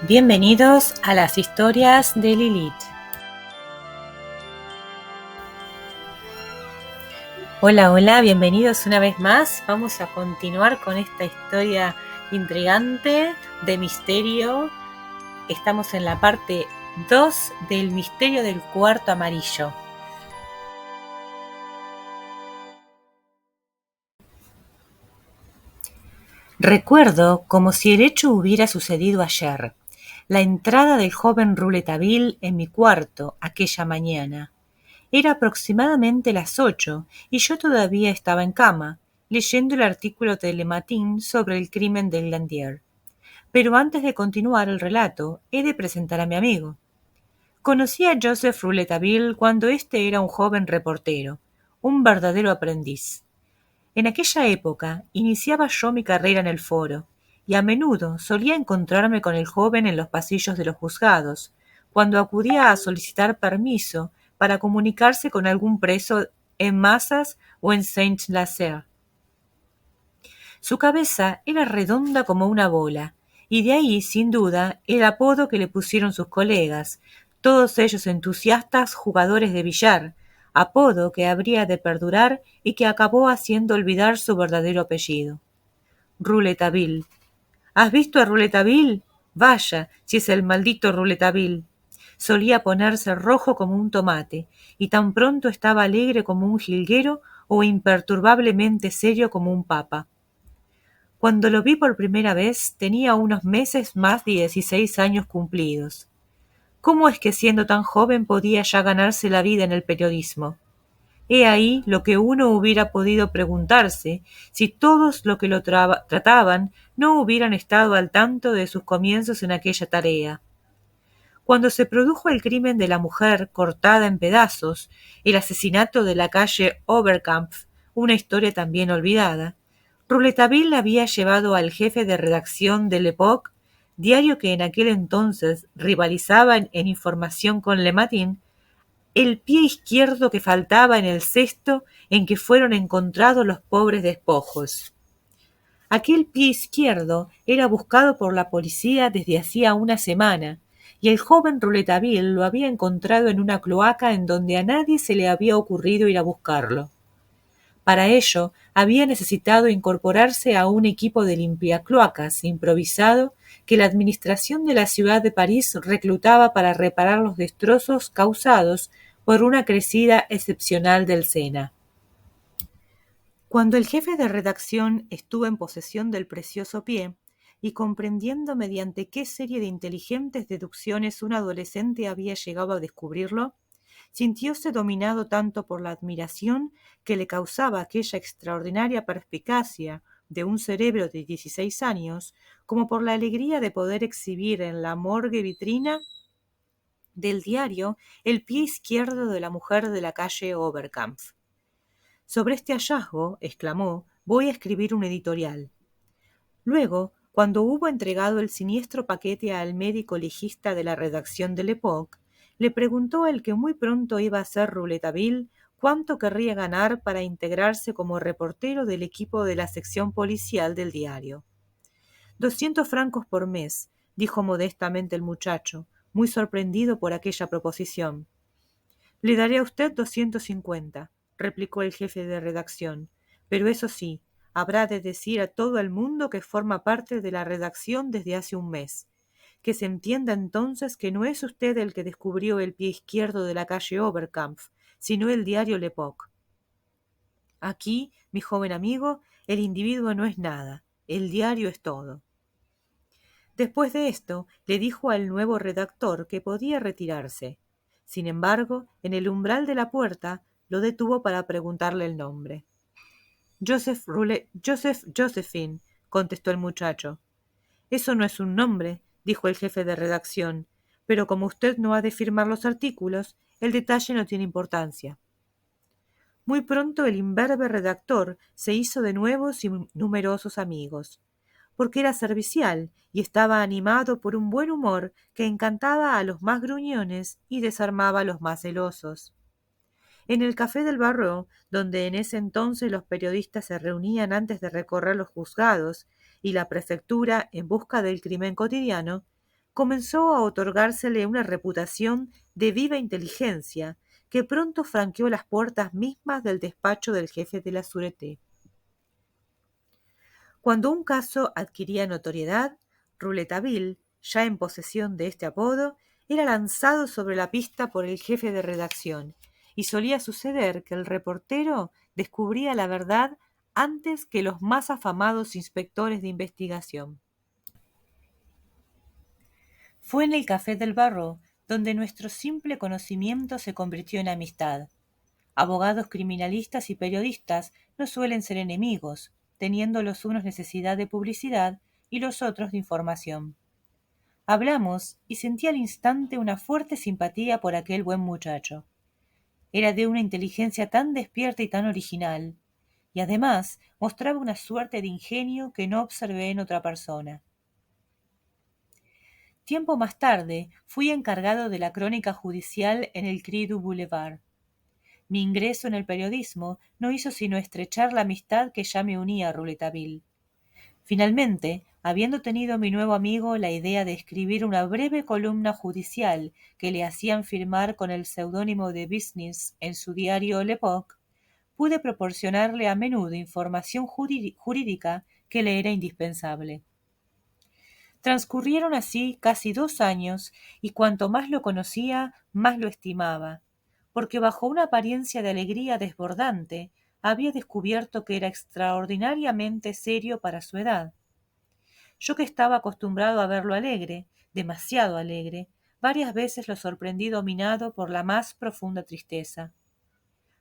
Bienvenidos a las historias de Lilith. Hola, bienvenidos una vez más. Vamos a continuar con esta historia intrigante de misterio. Estamos en la parte 2 del misterio del cuarto amarillo. Recuerdo como si el hecho hubiera sucedido ayer, la entrada del joven Rouletabille en mi cuarto aquella mañana. Era aproximadamente las 8 y yo todavía estaba en cama, leyendo el artículo de Le Matin sobre el crimen del Glandier. Pero antes de continuar el relato, he de presentar a mi amigo. Conocí a Joseph Rouletabille cuando éste era un joven reportero, un verdadero aprendiz. En aquella época iniciaba yo mi carrera en el foro, y a menudo solía encontrarme con el joven en los pasillos de los juzgados, cuando acudía a solicitar permiso para comunicarse con algún preso en Mazas o en Saint-Lazare. Su cabeza era redonda como una bola, y de ahí, sin duda, el apodo que le pusieron sus colegas, todos ellos entusiastas jugadores de billar, apodo que habría de perdurar y que acabó haciendo olvidar su verdadero apellido. Rouletabille. ¿Has visto a Rouletabille? Vaya, si es el maldito Rouletabille. Solía ponerse rojo como un tomate, y tan pronto estaba alegre como un jilguero o imperturbablemente serio como un papa. Cuando lo vi por primera vez tenía unos meses más de 16 años cumplidos. ¿Cómo es que siendo tan joven podía ya ganarse la vida en el periodismo? He ahí lo que uno hubiera podido preguntarse si todos los que lo trataban no hubieran estado al tanto de sus comienzos en aquella tarea. Cuando se produjo el crimen de la mujer cortada en pedazos, el asesinato de la calle Oberkampf, una historia también olvidada, Rouletabille había llevado al jefe de redacción de L'Époque, diario que en aquel entonces rivalizaba en información con Le Matin, el pie izquierdo que faltaba en el cesto en que fueron encontrados los pobres despojos. Aquel pie izquierdo era buscado por la policía desde hacía una semana, y el joven Rouletabille lo había encontrado en una cloaca en donde a nadie se le había ocurrido ir a buscarlo. Para ello, había necesitado incorporarse a un equipo de limpiacloacas improvisado que la administración de la ciudad de París reclutaba para reparar los destrozos causados por una crecida excepcional del Sena. Cuando el jefe de redacción estuvo en posesión del precioso pie, y comprendiendo mediante qué serie de inteligentes deducciones un adolescente había llegado a descubrirlo, sintióse dominado tanto por la admiración que le causaba aquella extraordinaria perspicacia de un cerebro de 16 años, como por la alegría de poder exhibir en la morgue vitrina del diario el pie izquierdo de la mujer de la calle Oberkampf. Sobre este hallazgo, exclamó, voy a escribir un editorial. Luego, cuando hubo entregado el siniestro paquete al médico legista de la redacción de L'Époque, le preguntó el que muy pronto iba a ser Rouletabille cuánto querría ganar para integrarse como reportero del equipo de la sección policial del diario. 200 francos por mes, dijo modestamente el muchacho, muy sorprendido por aquella proposición. Le daré a usted 250, replicó el jefe de redacción, pero eso sí, habrá de decir a todo el mundo que forma parte de la redacción desde hace un mes. Que se entienda entonces que no es usted el que descubrió el pie izquierdo de la calle Oberkampf, sino el diario L'Époque. Aquí, mi joven amigo, el individuo no es nada, el diario es todo. Después de esto, le dijo al nuevo redactor que podía retirarse. Sin embargo, en el umbral de la puerta, lo detuvo para preguntarle el nombre. Josephine, contestó el muchacho. Eso no es un nombre, dijo el jefe de redacción, pero como usted no ha de firmar los artículos, el detalle no tiene importancia. Muy pronto el imberbe redactor se hizo de nuevos y numerosos amigos, porque era servicial y estaba animado por un buen humor que encantaba a los más gruñones y desarmaba a los más celosos. En el café del Barreau, donde en ese entonces los periodistas se reunían antes de recorrer los juzgados y la prefectura en busca del crimen cotidiano, comenzó a otorgársele una reputación de viva inteligencia que pronto franqueó las puertas mismas del despacho del jefe de la Sûreté. Cuando un caso adquiría notoriedad, Rouletabille, ya en posesión de este apodo, era lanzado sobre la pista por el jefe de redacción, y solía suceder que el reportero descubría la verdad antes que los más afamados inspectores de investigación. Fue en el café del Barro donde nuestro simple conocimiento se convirtió en amistad. Abogados criminalistas y periodistas no suelen ser enemigos, teniendo los unos necesidad de publicidad y los otros de información. Hablamos y sentí al instante una fuerte simpatía por aquel buen muchacho. Era de una inteligencia tan despierta y tan original, y además mostraba una suerte de ingenio que no observé en otra persona. Tiempo más tarde fui encargado de la crónica judicial en el Cri du Boulevard. Mi ingreso en el periodismo no hizo sino estrechar la amistad que ya me unía a Rouletabille. Finalmente, habiendo tenido mi nuevo amigo la idea de escribir una breve columna judicial que le hacían firmar con el seudónimo de Business en su diario L'Époque, pude proporcionarle a menudo información jurídica que le era indispensable. Transcurrieron así casi 2 años, y cuanto más lo conocía, más lo estimaba, porque bajo una apariencia de alegría desbordante había descubierto que era extraordinariamente serio para su edad. Yo que estaba acostumbrado a verlo alegre, demasiado alegre, varias veces lo sorprendí dominado por la más profunda tristeza.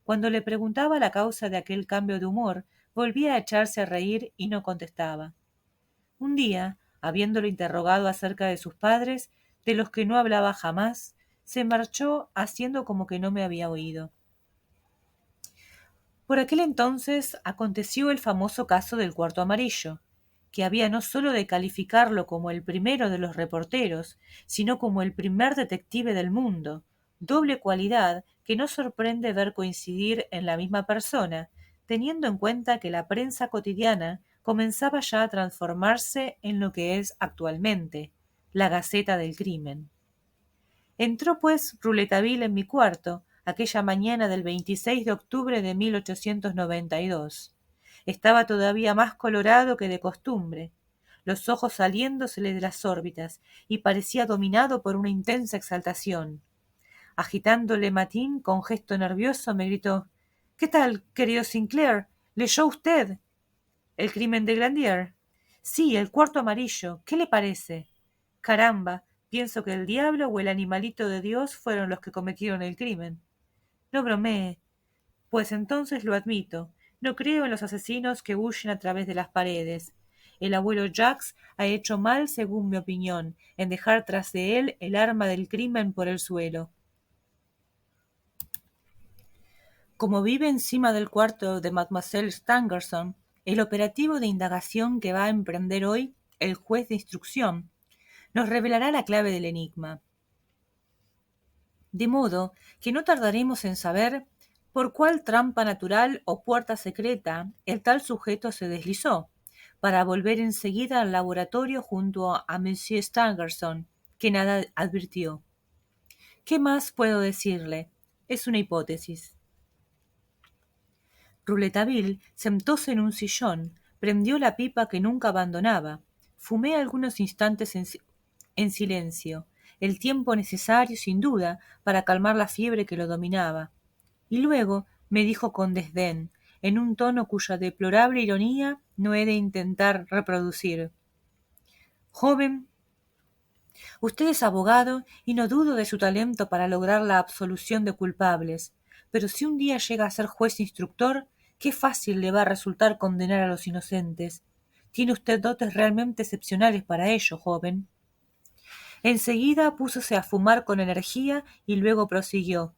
Cuando le preguntaba la causa de aquel cambio de humor, volvía a echarse a reír y no contestaba. Un día, habiéndolo interrogado acerca de sus padres, de los que no hablaba jamás, se marchó haciendo como que no me había oído. Por aquel entonces aconteció el famoso caso del cuarto amarillo, que había no sólo de calificarlo como el primero de los reporteros, sino como el primer detective del mundo, doble cualidad que no sorprende ver coincidir en la misma persona, teniendo en cuenta que la prensa cotidiana comenzaba ya a transformarse en lo que es actualmente, la Gaceta del Crimen. Entró pues Rouletabille en mi cuarto, aquella mañana del 26 de octubre de 1892. Estaba todavía más colorado que de costumbre, los ojos saliéndosele de las órbitas, y parecía dominado por una intensa exaltación. Agitándole Matin con gesto nervioso, me gritó: «¿Qué tal, querido Sinclair? ¿Leyó usted el crimen de Glandier?» «Sí, el cuarto amarillo. ¿Qué le parece?» «Caramba, pienso que el diablo o el animalito de Dios fueron los que cometieron el crimen». «No bromee». «Pues entonces lo admito. No creo en los asesinos que huyen a través de las paredes. El abuelo Jacques ha hecho mal, según mi opinión, en dejar tras de él el arma del crimen por el suelo». Como vive encima del cuarto de Mademoiselle Stangerson, el operativo de indagación que va a emprender hoy el juez de instrucción nos revelará la clave del enigma. De modo que no tardaremos en saber por cuál trampa natural o puerta secreta el tal sujeto se deslizó, para volver enseguida al laboratorio junto a Monsieur Stangerson, que nada advirtió. ¿Qué más puedo decirle? Es una hipótesis. Rouletabille sentóse en un sillón, prendió la pipa que nunca abandonaba. Fumé algunos instantes en silencio, el tiempo necesario, sin duda, para calmar la fiebre que lo dominaba. Y luego me dijo con desdén, en un tono cuya deplorable ironía no he de intentar reproducir: «Joven, usted es abogado y no dudo de su talento para lograr la absolución de culpables, pero si un día llega a ser juez instructor, qué fácil le va a resultar condenar a los inocentes. Tiene usted dotes realmente excepcionales para ello, joven». Enseguida púsose a fumar con energía y luego prosiguió: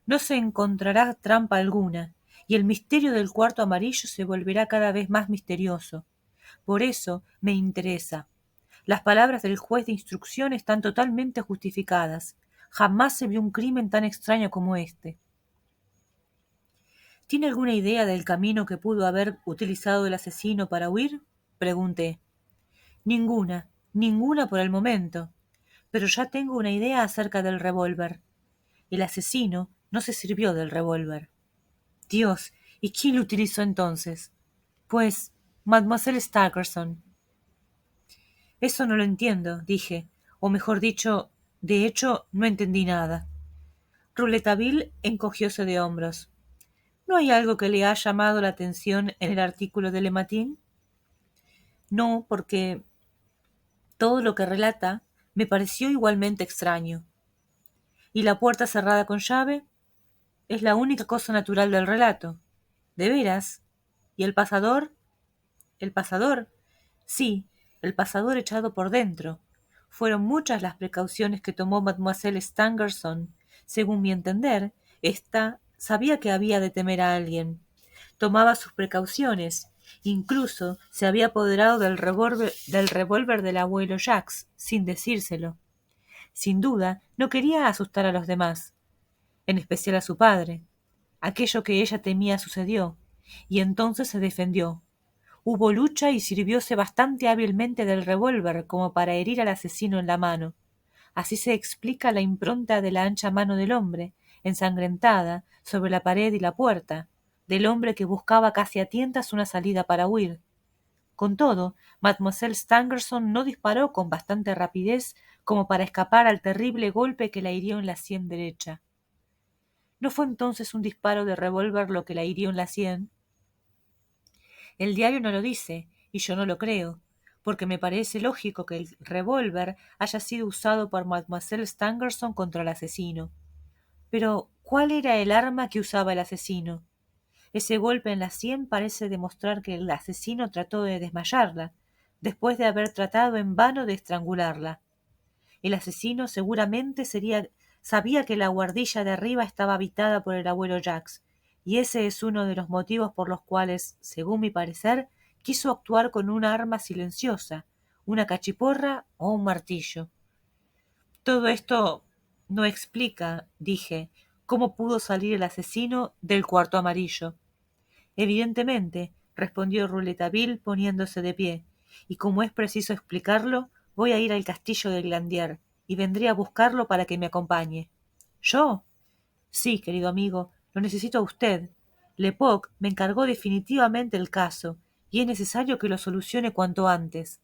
«No se encontrará trampa alguna, y el misterio del cuarto amarillo se volverá cada vez más misterioso. Por eso me interesa. Las palabras del juez de instrucción están totalmente justificadas. Jamás se vio un crimen tan extraño como este». «¿Tiene alguna idea del camino que pudo haber utilizado el asesino para huir?», pregunté. «Ninguna, ninguna por el momento. pero ya tengo una idea acerca del revólver. El asesino no se sirvió del revólver. Dios, ¿y quién lo utilizó entonces? Pues, Mademoiselle Stangerson. Eso no lo entiendo, dije, o mejor dicho, de hecho, no entendí nada. Rouletabille encogióse de hombros. ¿No hay algo que le ha llamado la atención en el artículo de Le Matin? No, porque todo lo que relata me pareció igualmente extraño. ¿Y la puerta cerrada con llave? Es la única cosa natural del relato. ¿De veras? ¿Y el pasador? ¿El pasador? Sí, el pasador echado por dentro. Fueron muchas las precauciones que tomó Mademoiselle Stangerson. Según mi entender, ésta sabía que había de temer a alguien. Tomaba sus precauciones. Incluso se había apoderado del revólver del abuelo Jacques, sin decírselo. Sin duda, no quería asustar a los demás, en especial a su padre. Aquello que ella temía sucedió, y entonces se defendió. Hubo lucha y sirvióse bastante hábilmente del revólver como para herir al asesino en la mano. Así se explica la impronta de la ancha mano del hombre, ensangrentada, sobre la pared y la puerta, del hombre que buscaba casi a tientas una salida para huir. Con todo, Mademoiselle Stangerson no disparó con bastante rapidez como para escapar al terrible golpe que la hirió en la sien derecha. ¿No fue entonces un disparo de revólver lo que la hirió en la sien? El diario no lo dice, y yo no lo creo, porque me parece lógico que el revólver haya sido usado por Mademoiselle Stangerson contra el asesino. Pero, ¿cuál era el arma que usaba el asesino? Ese golpe en la sien parece demostrar que el asesino trató de desmayarla, después de haber tratado en vano de estrangularla. El asesino seguramente sabía que la guardilla de arriba estaba habitada por el abuelo Jacques, y ese es uno de los motivos por los cuales, según mi parecer, quiso actuar con una arma silenciosa, una cachiporra o un martillo. Todo esto no explica, dije, cómo pudo salir el asesino del cuarto amarillo. Evidentemente, respondió Rouletabille poniéndose de pie, y como es preciso explicarlo, voy a ir al castillo de Glandier, y vendré a buscarlo para que me acompañe. ¿Yo? Sí, querido amigo, lo necesito a usted. Lecoq me encargó definitivamente el caso, y es necesario que lo solucione cuanto antes.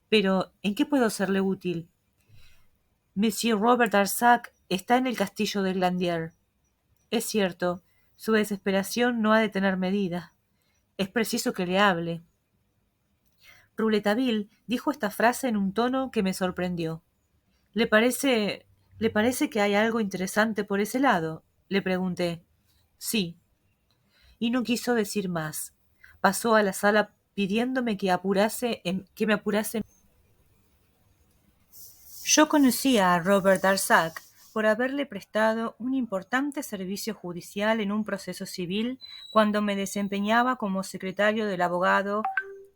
Pero, ¿en qué puedo serle útil? Monsieur Robert Darzac está en el castillo de Glandier. Es cierto, su desesperación no ha de tener medida. Es preciso que le hable. Rouletabille dijo esta frase en un tono que me sorprendió. ¿Le parece que hay algo interesante por ese lado? Le pregunté. Sí. Y no quiso decir más. Pasó a la sala pidiéndome que me apurase. Yo conocía a Robert Darzac por haberle prestado un importante servicio judicial en un proceso civil cuando me desempeñaba como secretario del abogado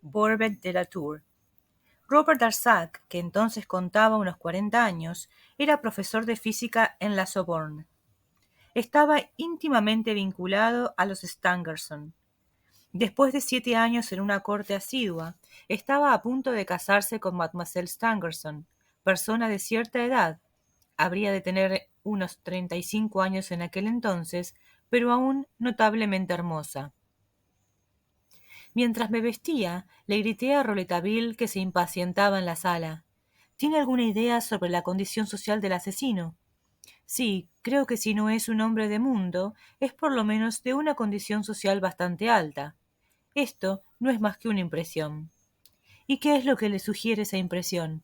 Bourbet de la Tour. Robert Darzac, que entonces contaba unos 40 años, era profesor de física en la Sorbonne. Estaba íntimamente vinculado a los Stangerson. Después de 7 años en una corte asidua, estaba a punto de casarse con Mademoiselle Stangerson, persona de cierta edad. Habría de tener unos 35 años en aquel entonces, pero aún notablemente hermosa. Mientras me vestía, le grité a Rouletabille, que se impacientaba en la sala. ¿Tiene alguna idea sobre la condición social del asesino? Sí, creo que si no es un hombre de mundo, es por lo menos de una condición social bastante alta. Esto no es más que una impresión. ¿Y qué es lo que le sugiere esa impresión?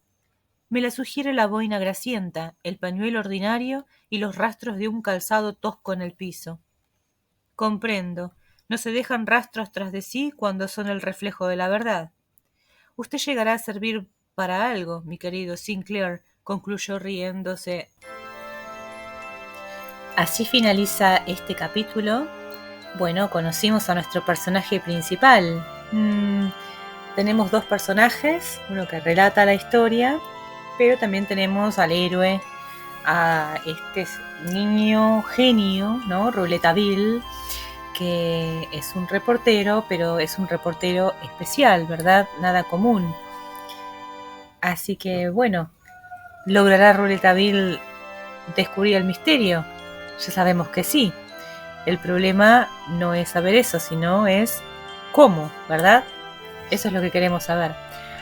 Me la sugiere la boina grasienta, el pañuelo ordinario y los rastros de un calzado tosco en el piso. Comprendo. No se dejan rastros tras de sí cuando son el reflejo de la verdad. Usted llegará a servir para algo, mi querido Sinclair, concluyó riéndose. Así finaliza este capítulo. Bueno, conocimos a nuestro personaje principal. Tenemos dos personajes, uno que relata la historia, pero también tenemos al héroe, a este niño genio, ¿no? Rouletabille, que es un reportero, pero es un reportero especial, ¿verdad? Nada común. Así que, bueno, ¿Logrará Rouletabille descubrir el misterio? Ya sabemos que sí. El problema no es saber eso, sino es cómo, ¿verdad? Eso es lo que queremos saber.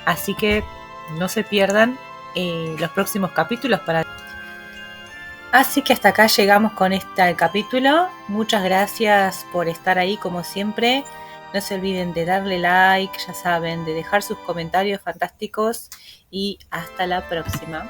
Así que no se pierdan los próximos capítulos para... Así que hasta acá llegamos con este capítulo. Muchas gracias por estar ahí como siempre. No se olviden de darle like, ya saben, de dejar sus comentarios fantásticos y hasta la próxima.